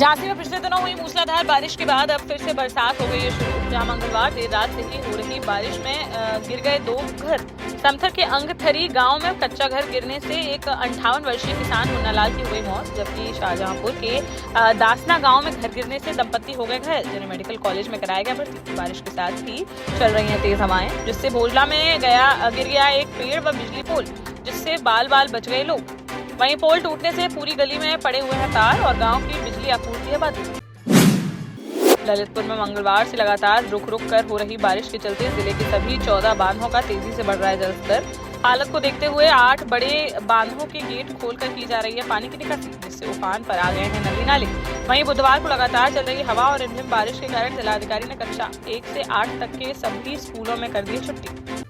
झांसी में पिछले दिनों हुई मूसलाधार बारिश के बाद अब फिर से बरसात हो गई है शुरू। जहां मंगलवार देर रात से ही हो रही बारिश में गिर गए 2 घर। समथर के अंगथरी गांव में कच्चा घर गिरने से एक 58 वर्षीय किसान मुन्नालाल की हुई मौत, जबकि शाहजहांपुर के दासना गांव में घर गिरने से दंपत्ति हो गए घायल, जिन्हें मेडिकल कॉलेज में कराया गया भर्ती। बारिश के साथ ही चल रही हैं तेज हवाएं, जिससे भोजला में गिर गया एक पेड़ व बिजली पोल, जिससे बाल बाल बच गए लोग। वहीं पोल टूटने से पूरी गली में पड़े हुए हैं तार और गांव की बिजली आपूर्ति है बाधित। ललितपुर में मंगलवार से लगातार रुक रुक कर हो रही बारिश के चलते जिले के सभी 14 बांधों का तेजी से बढ़ रहा है जलस्तर। हालत को देखते हुए 8 बड़े बांधों के गेट खोलकर की जा रही है पानी की निकासी, जिससे उफान पर आ गए हैं नदी नाले। वहीं बुधवार को लगातार चल रही हवा और रिमझिम बारिश के कारण जिलाधिकारी ने कक्षा 1 से 8 तक के सभी स्कूलों में कर दी छुट्टी।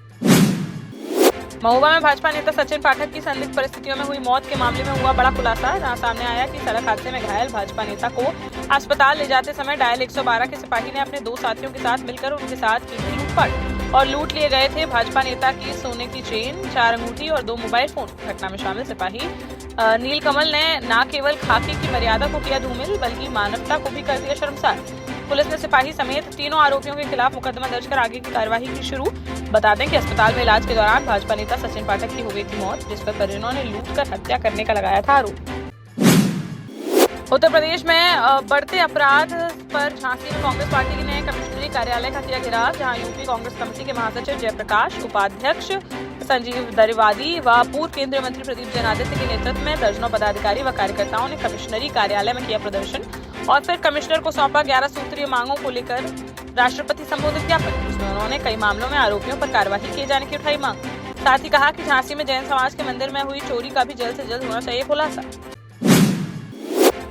महोबा में भाजपा नेता सचिन पाठक की संदिग्ध परिस्थितियों में हुई मौत के मामले में हुआ बड़ा खुलासा, जहां सामने आया कि सड़क हादसे में घायल भाजपा नेता को अस्पताल ले जाते समय डायल 112 के सिपाही ने अपने 2 साथियों के साथ मिलकर उनके साथ की थी लूटपाट और लूट लिए गए थे भाजपा नेता की सोने की चेन, 4 अंगूठी और 2 मोबाइल फोन। घटना में शामिल सिपाही नीलकमल ने न केवल खाकी की मर्यादा को किया धूमिल, बल्कि मानवता को भी कर दिया शर्मसार। पुलिस ने सिपाही समेत तीनों आरोपियों के खिलाफ मुकदमा दर्ज कर आगे की कार्यवाही की शुरू। बता दें कि अस्पताल में इलाज के दौरान भाजपा नेता सचिन पाठक की हो गई थी मौत, जिस पर परिजनों ने लूट कर हत्या करने का लगाया था आरोप। उत्तर प्रदेश में बढ़ते अपराध पर झांसी में कांग्रेस पार्टी ने कमिश्नरी कार्यालय का किया घेराव, जहां यूपी कांग्रेस कमेटी के महासचिव जयप्रकाश, उपाध्यक्ष संजीव दरिवादी व पूर्व केंद्रीय मंत्री प्रदीप जैनादित्य के नेतृत्व में दर्जनों पदाधिकारी व कार्यकर्ताओं ने कमिश्नरी कार्यालय में किया प्रदर्शन और फिर कमिश्नर को सौंपा 11 सूत्रीय मांगों को लेकर राष्ट्रपति संबोधित ज्ञापन। इसमें उन्होंने कई मामलों में आरोपियों पर कार्रवाई किए जाने की उठाई मांग। साथ ही कहा कि झांसी में जैन समाज के मंदिर में हुई चोरी का भी जल्द से जल्द होना चाहिए खुलासा।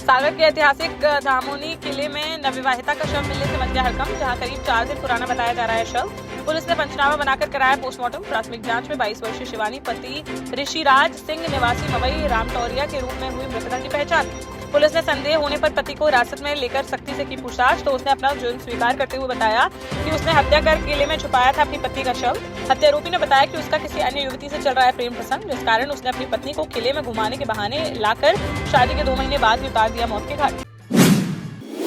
सागर के ऐतिहासिक धामोनी किले में नवविवाहिता का शव मिलने से मच गया हड़कंप, जहां करीब 4 दिन पुराना बताया जा रहा है शव। पुलिस ने पंचनामा बनाकर कराया पोस्टमार्टम। प्राथमिक जांच में 22 वर्षीय शिवानी पति ऋषिराज सिंह निवासी मवई रामटौरिया के रूप में हुई मृतका की पहचान। पुलिस ने संदेह होने पर पति को हिरासत में लेकर सख्ती से की पूछताछ, तो उसने अपना जुर्म स्वीकार करते हुए बताया कि उसने हत्या कर किले में छुपाया था अपनी पत्नी का शव। हत्यारोपी ने बताया कि उसका किसी अन्य युवती से चल रहा है प्रेम प्रसंग, जिस कारण उसने अपनी पत्नी को किले में घुमाने के बहाने लाकर शादी के 2 महीने बाद ही उतार दिया मौत के घाट।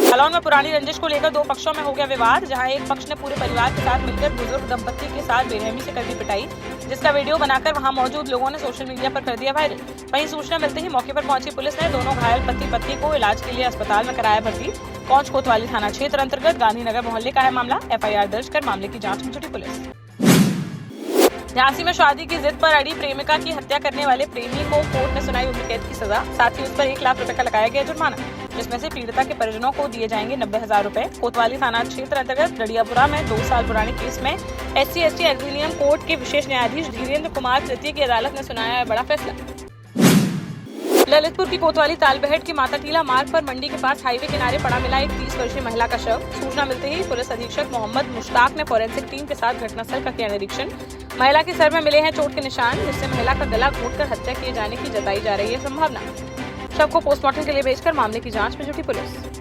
जालौन में पुरानी रंजिश को लेकर 2 पक्षों में हो गया विवाद, जहां एक पक्ष ने पूरे परिवार के साथ मिलकर बुजुर्ग दंपत्ति के साथ बेरहमी से कर दी पिटाई, जिसका वीडियो बनाकर वहां मौजूद लोगों ने सोशल मीडिया पर कर दिया वायरल। वहीं सूचना मिलते ही मौके पर पहुंची पुलिस ने दोनों घायल पति पत्नी को इलाज के लिए अस्पताल में कराया भर्ती। कौंच कोतवाली थाना क्षेत्र अंतर्गत गांधीनगर मोहल्ले का है मामला। FIR दर्ज कर मामले की जाँच में जुटी पुलिस। झांसी में शादी की जिद पर अड़ी प्रेमिका की हत्या करने वाले प्रेमी को कोर्ट ने सुनाई उम्र कैद की सजा, साथ ही उस पर 1 लाख रुपए का लगाया गया जुर्माना, जिसमें से पीड़िता के परिजनों को दिए जाएंगे 90,000 रुपए। कोतवाली थाना क्षेत्र अंतर्गत डडियापुरा में 2 साल पुराने केस में SC/ST अधिनियम कोर्ट के विशेष न्यायाधीश धीरेन्द्र कुमार तृतीय की अदालत ने सुनाया है बड़ा फैसला। ललितपुर की कोतवाली तालबेहट की माता टीला मार्ग पर मंडी के पास हाईवे किनारे पड़ा मिला एक 30 वर्षीय महिला का शव। सूचना मिलते ही पुलिस अधीक्षक मोहम्मद मुश्ताक ने फोरेंसिक टीम के साथ घटनास्थल का किया निरीक्षण। महिला के सर में मिले हैं चोट के निशान, जिससे महिला का गला घोंटकर हत्या किए जाने की जताई जा रही है संभावना। शव को पोस्टमार्टम के लिए भेजकर मामले की जांच में जुटी पुलिस।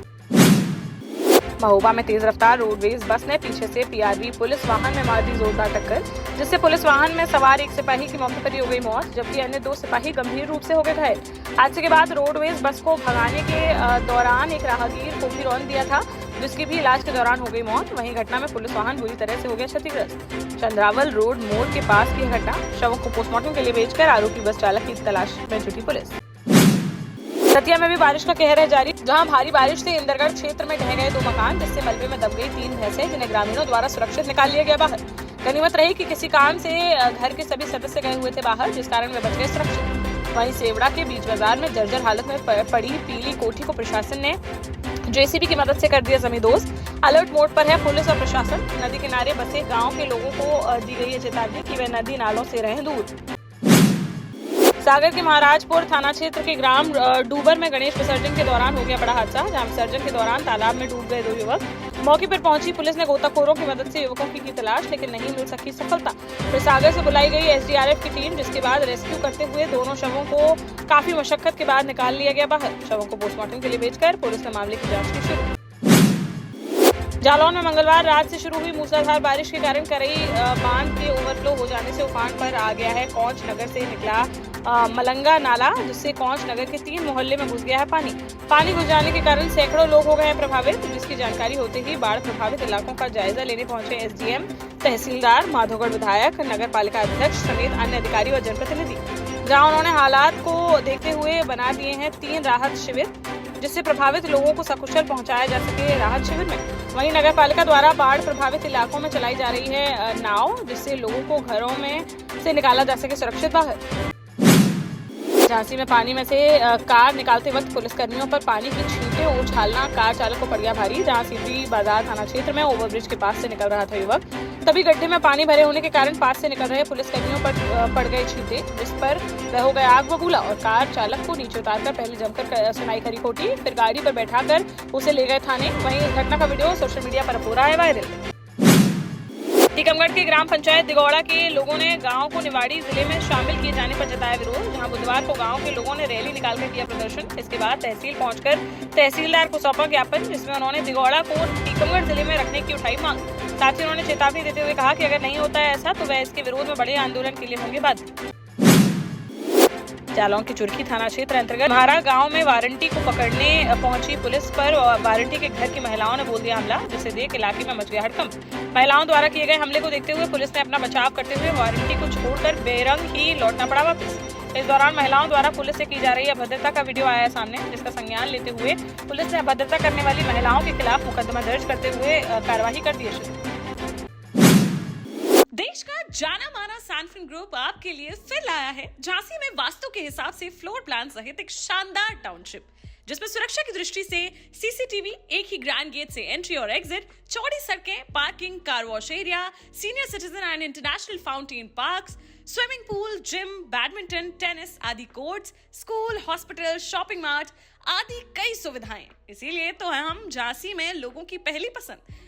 महोबा में तेज रफ्तार रोडवेज बस ने पीछे से PRV पुलिस वाहन में मार दी जोरदार टक्कर, जिससे पुलिस वाहन में सवार एक सिपाही की मौके पर ही हो गई मौत, जबकि अन्य 2 सिपाही गंभीर रूप से हो गए घायल। हादसे के बाद रोडवेज बस को भगाने के दौरान एक राहगीर को भी रौंद दिया था, जिसकी भी इलाज के दौरान हो गई मौत। वहीं घटना में पुलिस वाहन बुरी तरह से हो गया क्षतिग्रस्त। चंद्रावल रोड मोड़ के पास की घटना। शवों को पोस्टमार्टम के लिए भेजकर आरोपी बस चालक की तलाश में जुटी पुलिस। दतिया में भी बारिश का कहर है जारी, जहां भारी बारिश से इंदरगढ़ क्षेत्र में ढह गए 2 मकान, जिससे मलबे में दब गई 3 भैंसें, जिन्हें ग्रामीणों द्वारा सुरक्षित निकाल लिया गया बाहर। गनीमत रही कि किसी काम से घर के सभी सदस्य गए हुए थे बाहर, जिस कारण वे बच गए सुरक्षित। वहीं सेवड़ा के बीच बाजार में जर्जर हालत में पड़ी पीली कोठी को प्रशासन ने JCB की मदद से कर दिया जमींदोज। अलर्ट मोड पर है पुलिस और प्रशासन। नदी किनारे बसे गाँव के लोगों को दी गई है चेतावनी कि वे नदी नालों से रहें दूर। सागर के महाराजपुर थाना क्षेत्र के ग्राम डूबर में गणेश विसर्जन के दौरान हो गया बड़ा हादसा, जहां विसर्जन के दौरान तालाब में डूब गए 2 युवक। मौके पर पहुंची पुलिस ने गोताखोरों की मदद से युवकों की तलाश, लेकिन नहीं मिल सकी सफलता। फिर सागर से बुलाई गई SDRF की टीम, जिसके बाद रेस्क्यू करते हुए दोनों शवों को काफी मशक्कत के बाद निकाल लिया गया बाहर। शवों को पोस्टमार्टम के लिए भेजकर पुलिस ने मामले की जाँच की शुरू। जालौन में मंगलवार रात से शुरू हुई मूसलाधार बारिश के कारण करई बांध के ओवरफ्लो हो जाने से उफान पर आ गया है। कौंच नगर से निकला मलंगा नाला, जिससे कौंच नगर के 3 मोहल्ले में घुस गया है पानी घुस जाने के कारण सैकड़ों लोग हो गए हैं प्रभावित। जिसकी जानकारी होते ही बाढ़ प्रभावित इलाकों का जायजा लेने पहुंचे एसडीएम, तहसीलदार, माधोगढ़ विधायक, नगर पालिका अध्यक्ष समेत अन्य अधिकारी और जनप्रतिनिधि, जहां उन्होंने हालात को देखते हुए बना दिए हैं 3 राहत शिविर, जिससे प्रभावित लोगों को सकुशल पहुंचाया जा सके राहत शिविर में। वहीं नगर पालिका द्वारा बाढ़ प्रभावित इलाकों में चलाई जा रही है नाव, जिससे लोगों को घरों में से निकाला जा सके सुरक्षित बाहर। झांसी में पानी में से कार निकालते वक्त पुलिसकर्मियों पर पानी की छींटें उछालना कार चालक को पड़ गया भारी। जहां सीधी बाजार थाना क्षेत्र में ओवरब्रिज के पास से निकल रहा था युवक, तभी गड्ढे में पानी भरे होने के कारण पास से निकल रहे पुलिसकर्मियों पर पड़ गए छींटे, जिस पर वह हो गया आग बबूला और कार चालक को नीचे उतारकर पहले जमकर सुनाई करी खोटी, फिर गाड़ी पर बैठाकर उसे ले गए थाने। वहीं इस घटना का वीडियो सोशल मीडिया पर हो रहा है वायरल। टीकमगढ़ के ग्राम पंचायत दिगौड़ा के लोगों ने गांव को निवाड़ी जिले में शामिल किए जाने पर जताया विरोध। जहां बुधवार को गांव के लोगों ने रैली निकालकर किया प्रदर्शन। इसके बाद तहसील पहुंचकर तहसीलदार को सौंपा ज्ञापन, जिसमें उन्होंने दिगौड़ा को टीकमगढ़ जिले में रखने की उठाई मांग। साथ ही उन्होंने चेतावनी देते हुए कहा कि अगर नहीं होता है ऐसा तो वह इसके विरोध में बड़े आंदोलन के लिए होंगे बाध्य। जालौन के चुरखी थाना क्षेत्र अंतर्गत म्हारा गांव में वारंटी को पकड़ने पहुंची पुलिस पर वारंटी के घर की महिलाओं ने बोल दिया हमला, जिसे देख इलाके में मच गया हड़कंप। महिलाओं द्वारा किए गए हमले को देखते हुए पुलिस ने अपना बचाव करते हुए वारंटी को छोड़कर बेरंग ही लौटना पड़ा वापस। इस दौरान महिलाओं द्वारा पुलिस से की जा रही अभद्रता का वीडियो आया सामने, जिसका संज्ञान लेते हुए पुलिस ने अभद्रता करने वाली महिलाओं के खिलाफ मुकदमा दर्ज करते हुए कार्रवाई कर दी है। देश का जाना माना सैनफिन ग्रुप आपके लिए फिर लाया है झांसी में वास्तु के हिसाब से फ्लोर प्लान सहित एक शानदार टाउनशिप, जिसमें सुरक्षा की दृष्टि से सीसीटीवी, एक ही ग्रैंड गेट से एंट्री और एग्जिट, चौड़ी सड़कें, parking, car wash area, senior citizen and international fountain parks, swimming pool, gym, badminton, tennis आदि courts, school, hospital, shopping mart आदि कई सुविधाएं। इसीलिए तो हम झांसी में लोगों की पहली पसंद।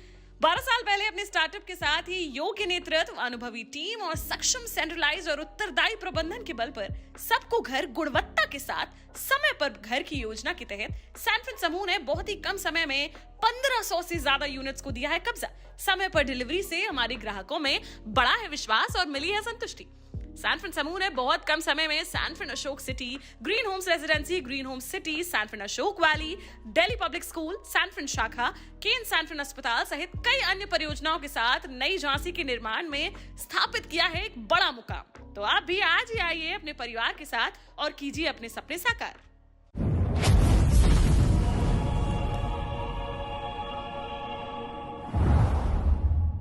12 साल पहले अपने स्टार्टअप के साथ ही योग्य नेतृत्व, अनुभवी टीम और सक्षम सेंट्रलाइज और उत्तरदायी प्रबंधन के बल पर सबको घर गुणवत्ता के साथ समय पर घर की योजना के तहत सैनफिन समूह ने बहुत ही कम समय में 1500 से ज्यादा यूनिट्स को दिया है कब्जा। समय पर डिलीवरी से हमारे ग्राहकों में बड़ा है विश्वास और मिली है संतुष्टि। सैनफिन समूह ने बहुत कम समय में Sanfin Ashok city, green homes residency, green homes city, Sanfin Ashok valley, Delhi public school, Sanfin शाखा, केन सैनफिन अस्पताल सहित कई अन्य परियोजनाओं के साथ नई झांसी के निर्माण में स्थापित किया है एक बड़ा मुकाम। तो आप भी आज ही आइए अपने परिवार के साथ और कीजिए अपने सपने साकार।